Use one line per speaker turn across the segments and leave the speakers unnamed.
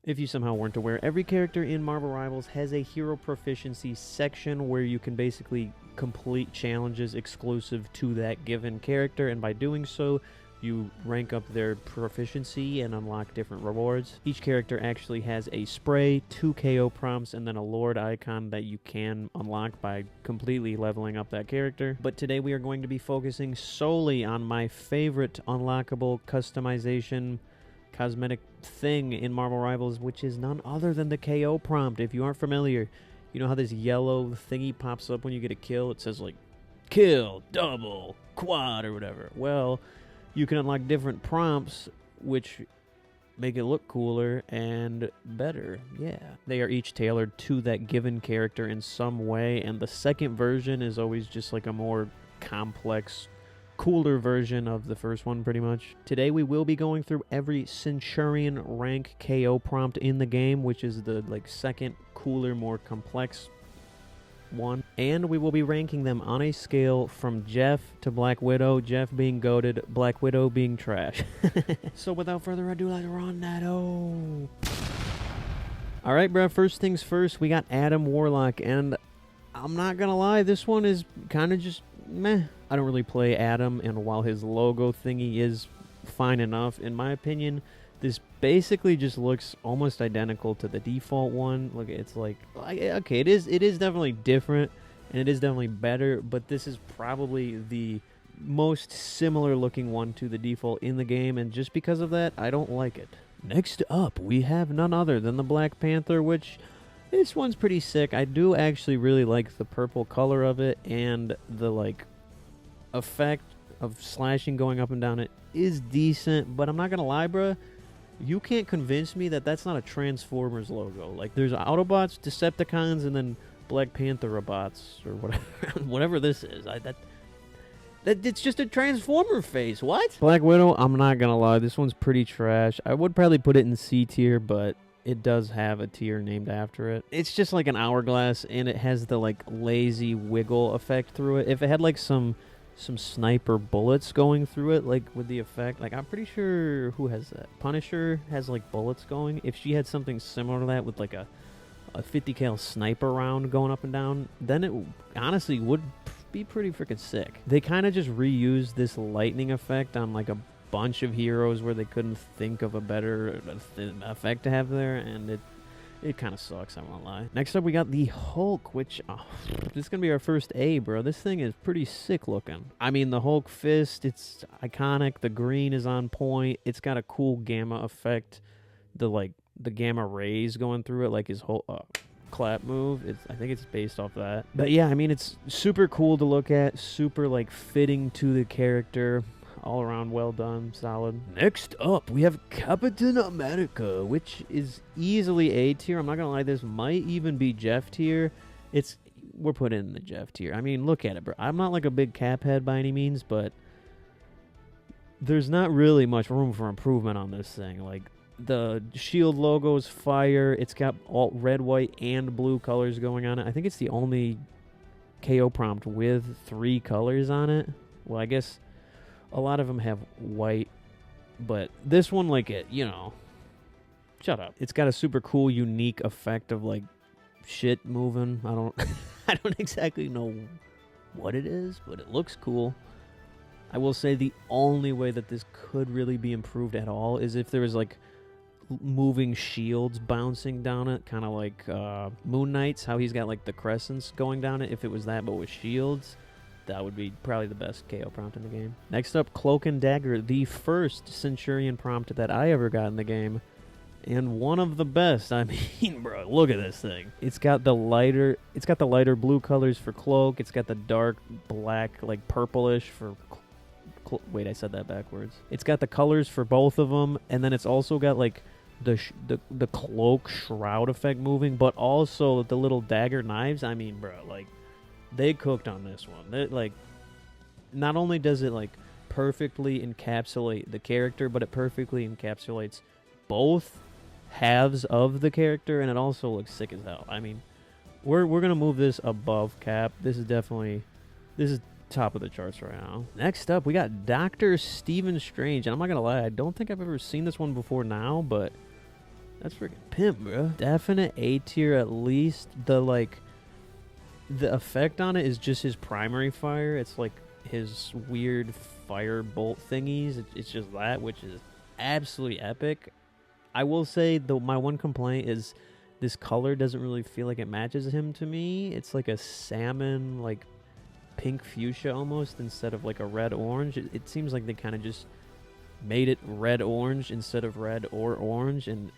If you somehow weren't aware, every character in Marvel Rivals has a hero proficiency section where you can basically complete challenges exclusive to that given character, and by doing so, you rank up their proficiency and unlock different rewards. Each character actually has a spray, 2 KO prompts, and then a Lord icon that you can unlock by completely leveling up that character. But today we are going to be focusing solely on my favorite unlockable customization cosmetic thing in Marvel Rivals, which is none other than the KO prompt. If you aren't familiar, you know how this yellow thingy pops up when you get a kill? It says like, kill, double, quad, or whatever. Well, you can unlock different prompts which make it look cooler and better. Yeah. They are each tailored to that given character in some way, and the second version is always just like a more complex, cooler version of the first one, pretty much. Today we will be going through every Centurion rank KO prompt in the game, which is the second cooler, more complex one, and we will be ranking them on a scale from Jeff to Black Widow, Jeff being goated, Black Widow being trash. So without further ado, let's run that. Alright, bruh, first things first, we got Adam Warlock, and I'm not gonna lie, this one is kind of just meh. I don't really play Adam, and while his logo thingy is fine enough, in my opinion, this basically just looks almost identical to the default one. Look, it's like, okay, it is definitely different, and it is definitely better, but this is probably the most similar looking one to the default in the game, and just because of that, I don't like it. Next up, we have none other than the Black Panther, which this one's pretty sick. I do actually really like the purple color of it, and the effect of slashing going up and down it is decent, but I'm not gonna lie, bruh, you can't convince me that that's not a Transformers logo. Like, there's Autobots, Decepticons, and then Black Panther robots, or whatever, whatever this is. That it's just a Transformer face. What? Black Widow, I'm not gonna lie, this one's pretty trash. I would probably put it in C tier, but it does have a tier named after it. It's just like an hourglass, and it has the lazy wiggle effect through it. If it had some sniper bullets going through it, with the effect, I'm pretty sure, who has that? Punisher has bullets going. If she had something similar to that with a 50 cal sniper round going up and down, then it honestly would be pretty freaking sick. They kind of just reused this lightning effect on a bunch of heroes where they couldn't think of a better effect to have there, and it kind of sucks, I won't lie. Next up, we got the Hulk, which, this is going to be our first A, bro. This thing is pretty sick looking. I mean, the Hulk fist, it's iconic. The green is on point. It's got a cool gamma effect. The gamma rays going through it, his whole clap move. I think it's based off that. But yeah, I mean, it's super cool to look at. Super, fitting to the character. All around well done, solid. Next up, we have Captain America, which is easily A tier. I'm not gonna lie, this might even be Jeff tier. We're putting it in the Jeff tier. I mean, look at it, bro. I'm not a big cap head by any means, but there's not really much room for improvement on this thing. The shield logo is fire. It's got all red, white, and blue colors going on it. I think it's the only KO prompt with 3 colors on it. Well, I guess a lot of them have white, but this one, shut up. It's got a super cool, unique effect of, shit moving. I don't exactly know what it is, but it looks cool. I will say the only way that this could really be improved at all is if there was, moving shields bouncing down it, kind of like Moon Knight's, how he's got, the crescents going down it. If it was that, but with shields, that would be probably the best KO prompt in the game. Next up, Cloak and Dagger, the first Centurion prompt that I ever got in the game, and one of the best. I mean, bro, look at this thing. It's got the lighter blue colors for Cloak. It's got the dark black, purplish for wait, I said that backwards. It's got the colors for both of them, and then it's also got the cloak shroud effect moving, but also the little dagger knives. I mean, bro, they cooked on this one. Not only does it perfectly encapsulate the character, but it perfectly encapsulates both halves of the character, and it also looks sick as hell. I mean, we're gonna move this above Cap. This is top of the charts right now. Next up, we got Dr. Stephen Strange, and I'm not gonna lie, I don't think I've ever seen this one before now, but That's freaking pimp, bro. Definite A tier at least. The effect on it is just his primary fire. It's like his weird fire bolt thingies. It's just that, which is absolutely epic. I will say, though, my one complaint is this color doesn't really feel like it matches him to me. It's like a salmon, like pink fuchsia almost, instead of like a red-orange. It seems like they kind of just made it red-orange instead of red or orange, and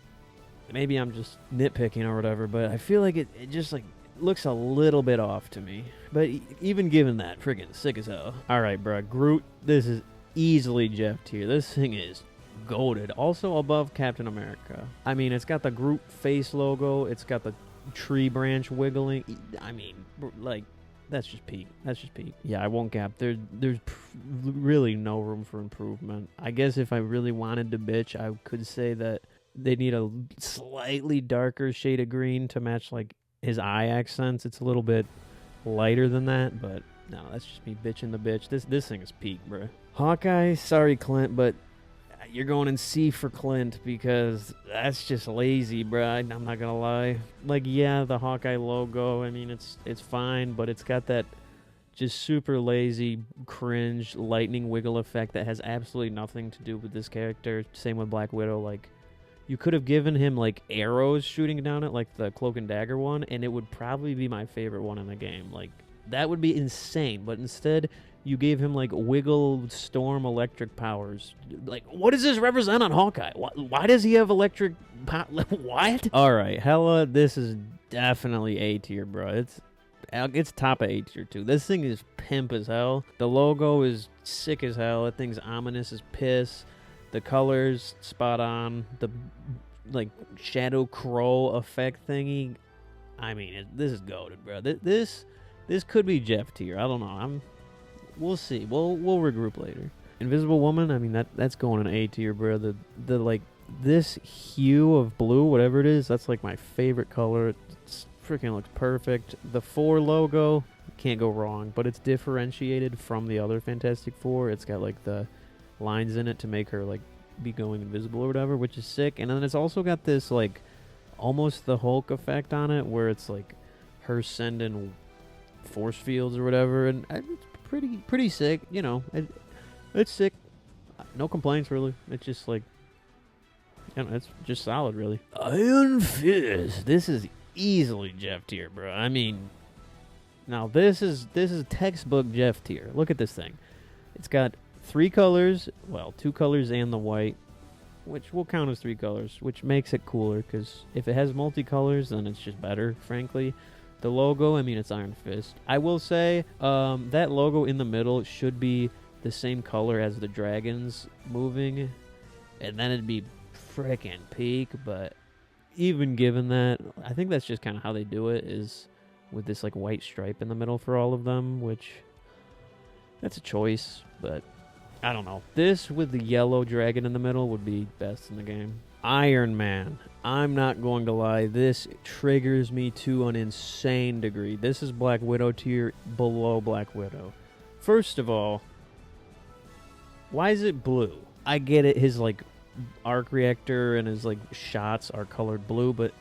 maybe I'm just nitpicking or whatever, but I feel like it just like looks a little bit off to me. But even given that, friggin' sick as hell. Alright, bro. Groot, this is easily Jeff tier. This thing is goated. Also above Captain America. I mean, it's got the Groot face logo. It's got the tree branch wiggling. I mean, like, that's just peak. That's just peak. Yeah, I won't cap. There's really no room for improvement. I guess if I really wanted to bitch, I could say that they need a slightly darker shade of green to match, like, his eye accents. It's a little bit lighter than that, but no, that's just me bitching the bitch. This thing is peak, bro. Hawkeye, sorry, Clint, but you're going in C for Clint because that's just lazy, bro. I'm not gonna lie. Like, yeah, the Hawkeye logo, I mean, it's fine, but it's got that just super lazy, cringe, lightning wiggle effect that has absolutely nothing to do with this character. Same with Black Widow. Like, you could have given him, like, arrows shooting down it, like the Cloak and Dagger one, and it would probably be my favorite one in the game. Like, that would be insane, but instead, you gave him, like, wiggle storm electric powers. Like, what does this represent on Hawkeye? Why does he have electric power? What? Alright, Hela, this is definitely A tier, bro. It's top of A tier, too. This thing is pimp as hell. The logo is sick as hell. That thing's ominous as piss. The colors, spot on. The, like, shadow crow effect thingy. I mean, this is goated, bro. This could be Jeff tier. I don't know. We'll see. We'll regroup later. Invisible Woman, I mean, that's going in A tier, bro. The like, this hue of blue, whatever it is, that's like my favorite color. It's freaking looks perfect. The Thor logo, can't go wrong, but it's differentiated from the other Fantastic Four. It's got like the lines in it to make her like be going invisible or whatever, which is sick. And then it's also got this like almost the Hulk effect on it, where it's like her sending force fields or whatever, and it's pretty sick. You know, it's sick. No complaints really. It's just like, you know, it's just solid really. Iron Fist. This is easily Jeff tier, bro. I mean, now this is textbook Jeff tier. Look at this thing. It's got 3 colors, well, 2 colors and the white, which will count as 3 colors, which makes it cooler, because if it has multicolors, then it's just better, frankly. The logo, I mean, it's Iron Fist. I will say, that logo in the middle should be the same color as the dragons moving, and then it'd be frickin' peak, but even given that, I think that's just kind of how they do it, is with this, like, white stripe in the middle for all of them, which, that's a choice, but I don't know. This with the yellow dragon in the middle would be best in the game. Iron Man. I'm not going to lie. This triggers me to an insane degree. This is Black Widow tier below Black Widow. First of all, why is it blue? I get it. His, like, arc reactor and his, like, shots are colored blue, but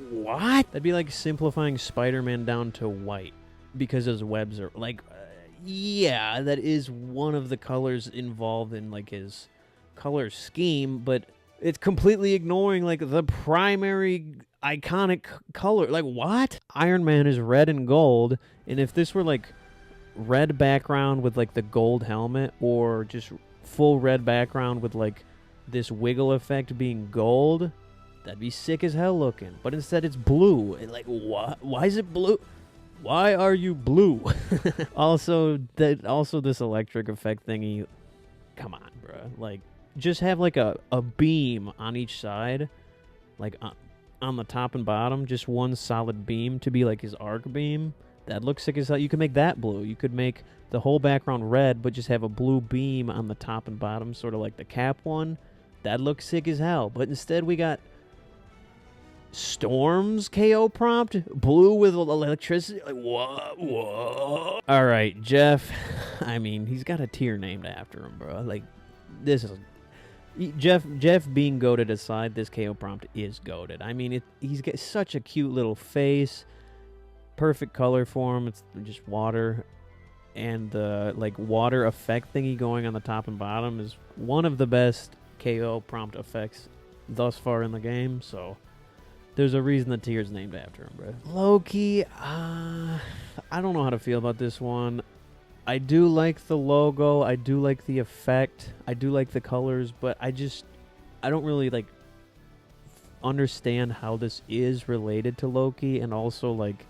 what? That'd be like simplifying Spider-Man down to white because his webs are, like, yeah, that is one of the colors involved in, like, his color scheme, but it's completely ignoring, like, the primary iconic color. Like, what? Iron Man is red and gold, and if this were, like, red background with, like, the gold helmet, or just full red background with, like, this wiggle effect being gold, that'd be sick as hell looking. But instead it's blue. Like, what? Why is it blue? Why are you blue? Also this electric effect thingy. Come on, bro. Like, just have like a beam on each side, like on the top and bottom, just one solid beam to be like his arc beam. That looks sick as hell. You could make that blue. You could make the whole background red, but just have a blue beam on the top and bottom, sort of like the Cap one. That looks sick as hell. But instead we got Storm's KO prompt, blue with electricity. Like, what? All right, Jeff. I mean, he's got a tier named after him, bro. Like, this is Jeff being goated aside, this KO prompt is goated. I mean, he's got such a cute little face, perfect color for him. It's just water, and the like water effect thingy going on the top and bottom is one of the best KO prompt effects thus far in the game. So there's a reason the tier's named after him, bro. Loki, I don't know how to feel about this one. I do like the logo. I do like the effect. I do like the colors, but I don't really like understand how this is related to Loki, and also like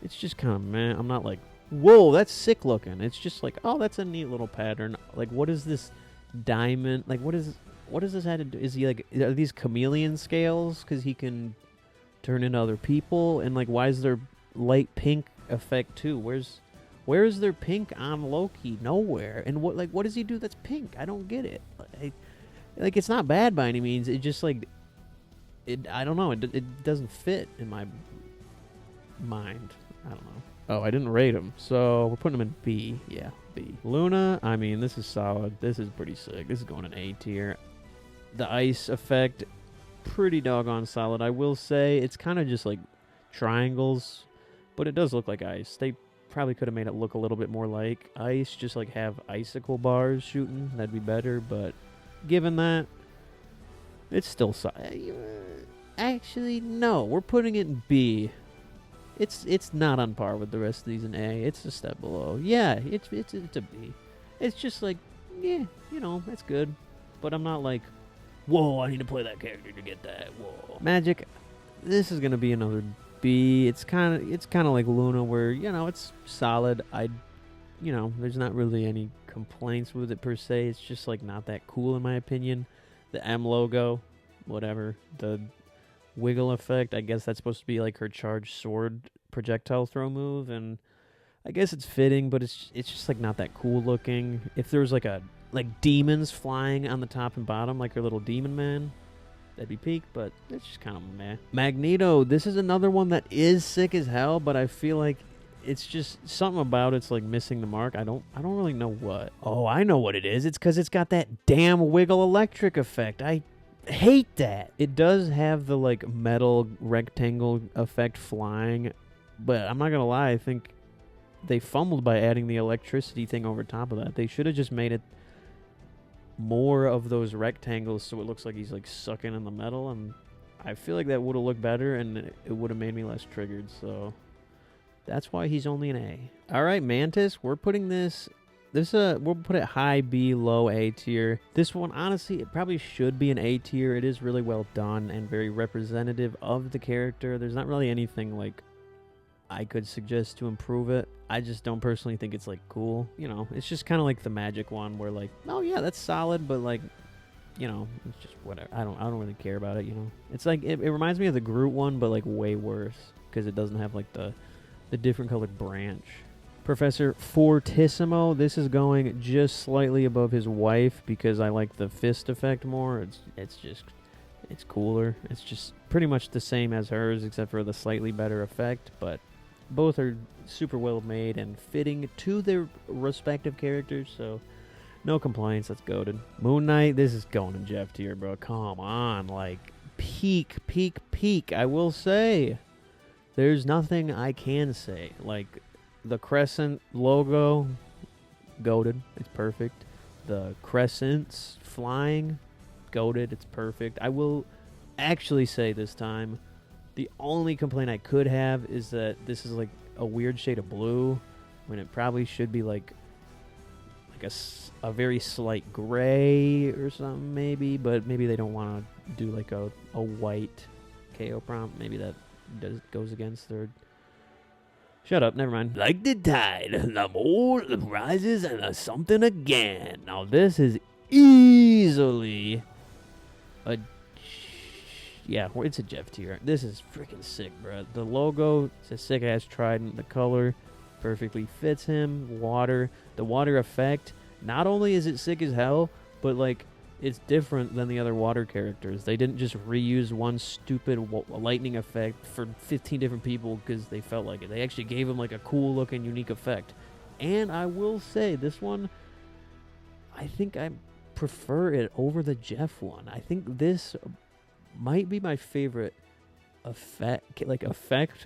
it's just kind of meh. I'm not like, whoa, that's sick looking. It's just like, oh, that's a neat little pattern. Like, what is this diamond? Like, what does this have to do? Is he like, are these chameleon scales because he can turn into other people? And like, why is there light pink effect too? Where is there pink on Loki? Nowhere. And what does he do that's pink? I don't get it. Like it's not bad by any means. It just like I don't know. It doesn't fit in my mind. I don't know. Oh, I didn't rate him, so we're putting him in B. Yeah, B. Luna, I mean, this is solid. This is pretty sick. This is going in A tier. The ice effect, pretty doggone solid. I will say it's kind of just like triangles, but it does look like ice. They probably could have made it look a little bit more like ice, just like have icicle bars shooting. That'd be better, but given that, it's still actually, no, we're putting it in B. It's not on par with the rest of these in A. It's a step below. Yeah, it's a B. It's just like, yeah, it's good. But I'm not like, whoa, I need to play that character to get that. Whoa. Magik, this is gonna be another B. It's kind of like Luna, where it's solid. There's not really any complaints with it per se. It's just like not that cool in my opinion. The M logo, whatever. The wiggle effect, I guess that's supposed to be like her charged sword projectile throw move, and I guess it's fitting, but it's just like not that cool looking. If there was like demons flying on the top and bottom, like her little demon man, that'd be peak, but it's just kind of meh. Magneto, this is another one that is sick as hell, but I feel like it's just something about it's like missing the mark. I don't really know what. Oh, I know what it is. It's because it's got that damn wiggle electric effect. I hate that. It does have the like metal rectangle effect flying, but I'm not gonna lie, I think they fumbled by adding the electricity thing over top of that. They should have just made it more of those rectangles so it looks like he's like sucking in the metal, and I feel like that would have looked better and it would have made me less triggered. So that's why he's only an A. All right, Mantis, we're putting we'll put it high B, low A tier. This one, honestly, it probably should be an A tier. It is really well done and very representative of the character. There's not really anything like I could suggest to improve it. I just don't personally think it's like cool. It's just kind of like the Magik one where like, oh yeah, that's solid, but like, it's just whatever. I don't really care about it. It's like it reminds me of the Groot one, but like way worse because it doesn't have like the different colored branch. Professor Fortissimo, this is going just slightly above his wife because I like the fist effect more. It's cooler. It's just pretty much the same as hers except for the slightly better effect, but both are super well made and fitting to their respective characters, so no complaints. That's goated. Moon Knight, this is going in Jeff tier, bro. Come on, like peak. I will say, there's nothing I can say. Like, the crescent logo, goated. It's perfect. The crescents flying, goated. It's perfect. I will actually say this time, the only complaint I could have is that this is like a weird shade of blue when it probably should be like a very slight gray or something maybe, but maybe they don't want to do like a white KO prompt. Maybe that goes against their... Shut up, never mind. Like the tide, Namor rises and something again. Now this is easily a... Yeah, it's a Jeff tier. This is freaking sick, bro. The logo, it's a sick-ass trident. The color perfectly fits him. The water effect. Not only is it sick as hell, but, like, it's different than the other water characters. They didn't just reuse one stupid lightning effect for 15 different people because they felt like it. They actually gave him, like, a cool-looking, unique effect. And I will say, this one, I think I'm prefer it over the Jeff one. I think this might be my favorite effect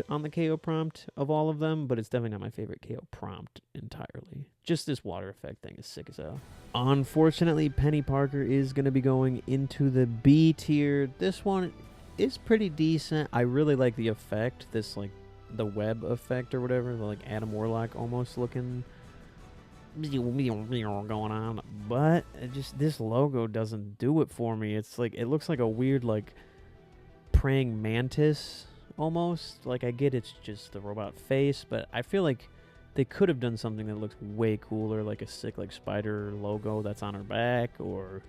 on the KO prompt of all of them, but it's definitely not my favorite KO prompt entirely. Just this water effect thing is sick as hell. Unfortunately, Peni Parker is going to be going into the B tier. This one is pretty decent. I really like the effect, this like the web effect or whatever, the like Adam Warlock almost looking going on, but this logo doesn't do it for me. It's like, it looks like a weird like praying mantis almost. Like, I get it's just the robot face, but I feel like they could have done something that looks way cooler, like a sick like spider logo that's on her back, or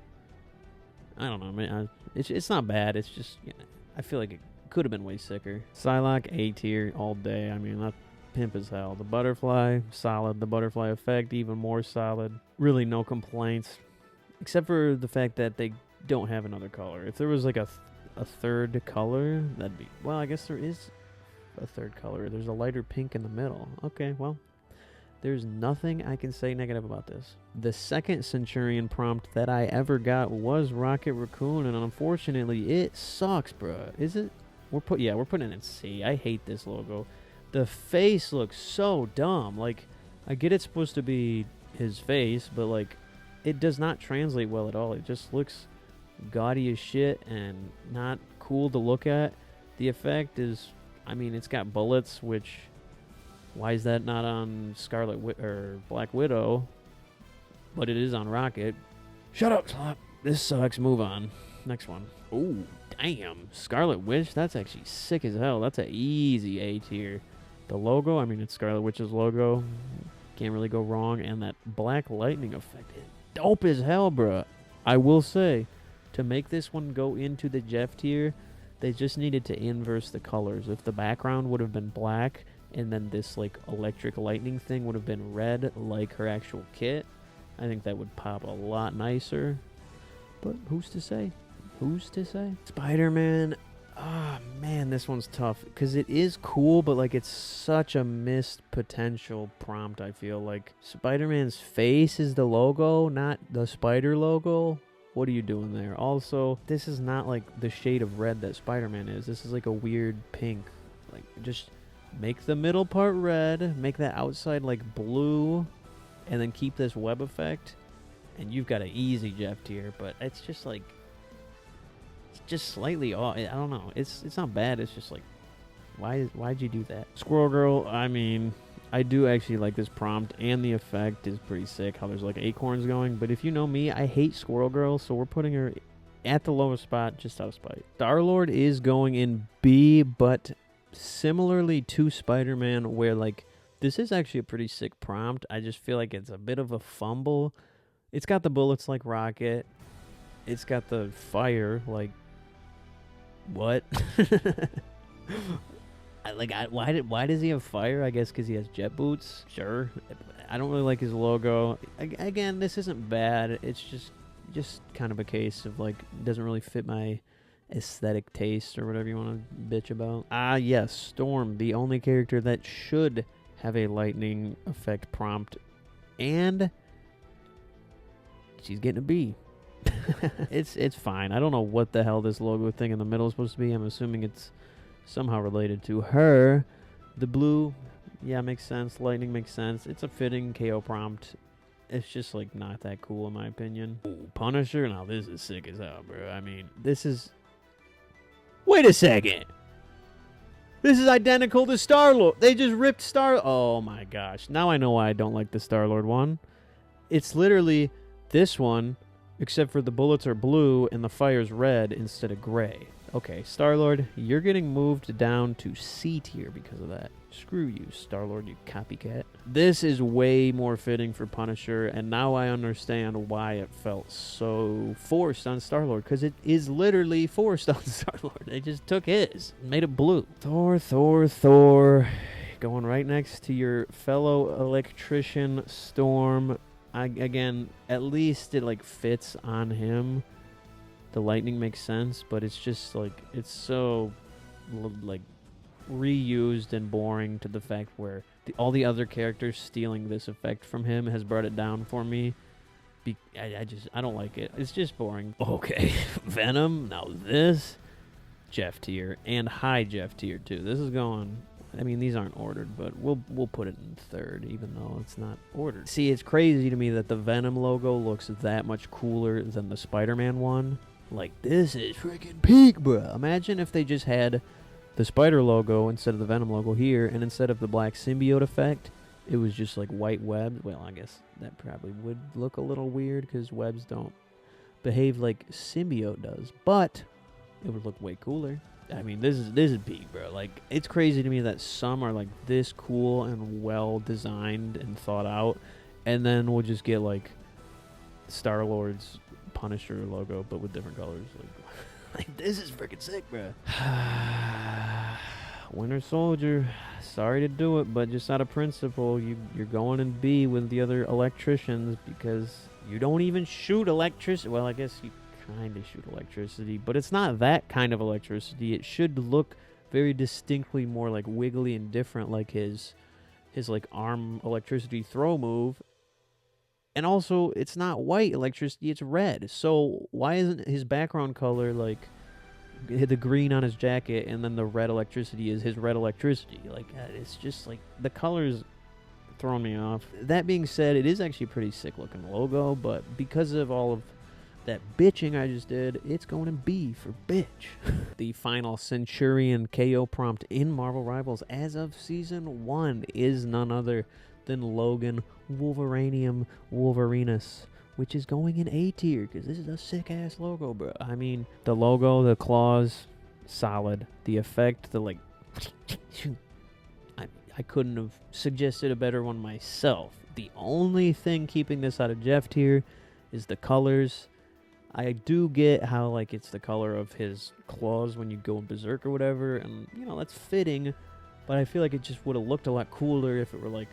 I don't know, man. It's not bad. It's just, you know, I feel like it could have been way sicker. Psylocke A tier all day. I mean, that pimp as hell. The butterfly, solid. The butterfly effect, even more solid. Really no complaints, except for the fact that they don't have another color. If there was like a third color, that'd be, well, I guess there is a third color. There's a lighter pink in the middle. Okay, well, there's nothing I can say negative about this. The second Centurion prompt that I ever got was Rocket Raccoon, and unfortunately it sucks, bruh. Is it? We're putting it in C. I hate this logo. The face looks so dumb. Like, I get it's supposed to be his face, but like, it does not translate well at all. It just looks gaudy as shit and not cool to look at. The effect is, I mean, it's got bullets, which, why is that not on or Black Widow? But it is on Rocket. Shut up, Slop. This sucks. Move on. Next one. Ooh, damn. Scarlet Witch. That's actually sick as hell. That's an easy A tier. The logo, I mean, it's Scarlet Witch's logo. Can't really go wrong. And that black lightning effect is dope as hell, bruh. I will say, to make this one go into the Jeff tier, they just needed to inverse the colors. If the background would have been black, and then this like electric lightning thing would have been red like her actual kit, I think that would pop a lot nicer. But who's to say? Who's to say? Spider-Man. Ah, man, this one's tough. Because it is cool, but like, it's such a missed potential prompt, I feel. Like, Spider-Man's face is the logo, not the spider logo. What are you doing there? Also, this is not like the shade of red that Spider-Man is. This is like a weird pink. Like, just make the middle part red, make that outside like blue, and then keep this web effect, and you've got an easy Jeff tier. But it's just like, it's just slightly off. I don't know. It's not bad. It's just like, why'd you do that? Squirrel Girl, I mean, I do actually like this prompt, and the effect is pretty sick, how there's like acorns going. But if you know me, I hate Squirrel Girl, so we're putting her at the lowest spot just out of spite. Star-Lord is going in B, but similarly to Spider-Man, where like, this is actually a pretty sick prompt. I just feel like it's a bit of a fumble. It's got the bullets like Rocket. It's got the fire like, what? Why does he have fire? I guess because he has jet boots. Sure. I don't really like his logo. Again, this isn't bad. It's just kind of a case of like, doesn't really fit my aesthetic taste or whatever you want to bitch about. Ah, yes, Storm, the only character that should have a lightning effect prompt, and she's getting a B. It's fine. I don't know what the hell this logo thing in the middle is supposed to be. I'm assuming it's somehow related to her. The blue, yeah, makes sense. Lightning makes sense. It's a fitting KO prompt. It's just like not that cool in my opinion. Ooh, Punisher, now this is sick as hell, bro. I mean, this is, wait a second. This is identical to Star-Lord. They just ripped oh my gosh. Now I know why I don't like the Star-Lord one. It's literally this one, except for the bullets are blue and the fire's red instead of gray. Okay, Star-Lord, you're getting moved down to C tier because of that. Screw you, Star-Lord, you copycat. This is way more fitting for Punisher, and now I understand why it felt so forced on Star-Lord, because it is literally forced on Star-Lord. They just took his and made it blue. Thor. Going right next to your fellow electrician, Storm. Again, at least it like fits on him. The lightning makes sense, but it's just like, it's so like reused and boring to the fact where all the other characters stealing this effect from him has brought it down for me. I don't like it. It's just boring. Okay, Venom. Now this Jeff tier and high Jeff tier too. This is going. I mean, these aren't ordered, but we'll put it in third, even though it's not ordered. See, it's crazy to me that the Venom logo looks that much cooler than the Spider-Man one. Like, this is freaking peak, bruh. Imagine if they just had the Spider logo instead of the Venom logo here, and instead of the black symbiote effect, it was just like white webs. Well, I guess that probably would look a little weird because webs don't behave like symbiote does, but it would look way cooler. I mean, this is peak, bro. Like, it's crazy to me that some are like this cool and well designed and thought out, and then we'll just get like Star-Lord's Punisher logo but with different colors. Like this is freaking sick, bro. Winter Soldier, sorry to do it, but just out of principle, you're going in B with the other electricians because you don't even shoot electricity. Well, I guess you kind of shoot electricity, but it's not that kind of electricity. It should look very distinctly more like wiggly and different, like his like arm electricity throw move. And also, it's not white electricity, it's red. So why isn't his background color like the green on his jacket and then the red electricity is his red electricity? Like, it's just like the colors throwing me off. That being said, it is actually a pretty sick looking logo, but because of all of that bitching I just did, it's going in B for bitch. The final Centurion KO prompt in Marvel Rivals as of Season 1 is none other than Logan Wolveranium Wolverinus, which is going in A tier because this is a sick-ass logo, bro. I mean, the logo, the claws, solid. The effect, the like... I couldn't have suggested a better one myself. The only thing keeping this out of Jeff tier is the colors. I do get how, like, it's the color of his claws when you go in Berserk or whatever, and, you know, that's fitting, but I feel like it just would have looked a lot cooler if it were, like,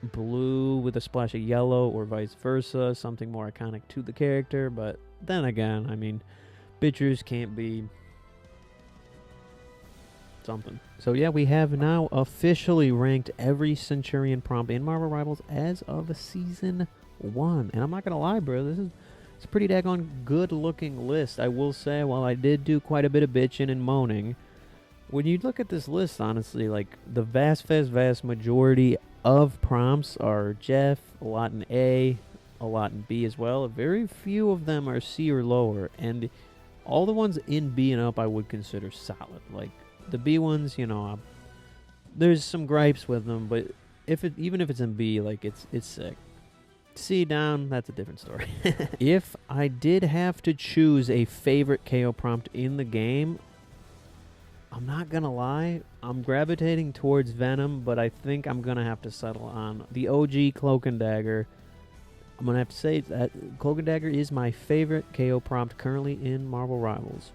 blue with a splash of yellow or vice versa, something more iconic to the character. But then again, I mean, bitches can't be something. So yeah, we have now officially ranked every Centurion prompt in Marvel Rivals as of Season 1. And I'm not gonna lie, bro, it's a pretty daggone good looking list. I will say, while I did do quite a bit of bitching and moaning, when you look at this list, honestly, like, the vast majority of prompts are Jeff, a lot in A, a lot in B as well. Very few of them are C or lower, and all the ones in B and up I would consider solid. Like, the B ones, you know, there's some gripes with them, but even if it's in B, like, it's sick. C down, that's a different story. If I did have to choose a favorite KO prompt in the game, I'm not gonna lie, I'm gravitating towards Venom, but I think I'm gonna have to settle on the OG Cloak and Dagger. I'm gonna have to say that Cloak and Dagger is my favorite KO prompt currently in Marvel Rivals.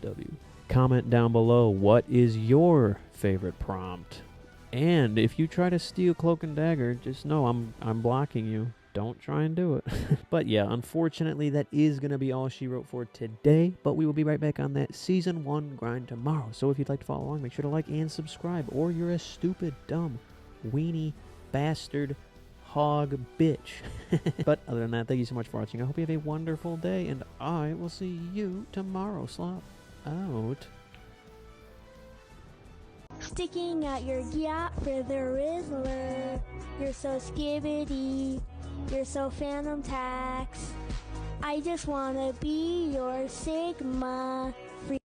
W. Comment down below, what is your favorite prompt? And if you try to steal Cloak and Dagger, just know I'm blocking you. Don't try and do it. But yeah, unfortunately, that is going to be all she wrote for today. But we will be right back on that Season 1 grind tomorrow. So if you'd like to follow along, make sure to like and subscribe. Or you're a stupid, dumb, weenie, bastard, hog, bitch. But other than that, thank you so much for watching. I hope you have a wonderful day. And I will see you tomorrow. Slop out.
Sticking out your yacht for the Rizzler. You're so skibbity. You're so Phantom Tax. I just wanna be your Sigma.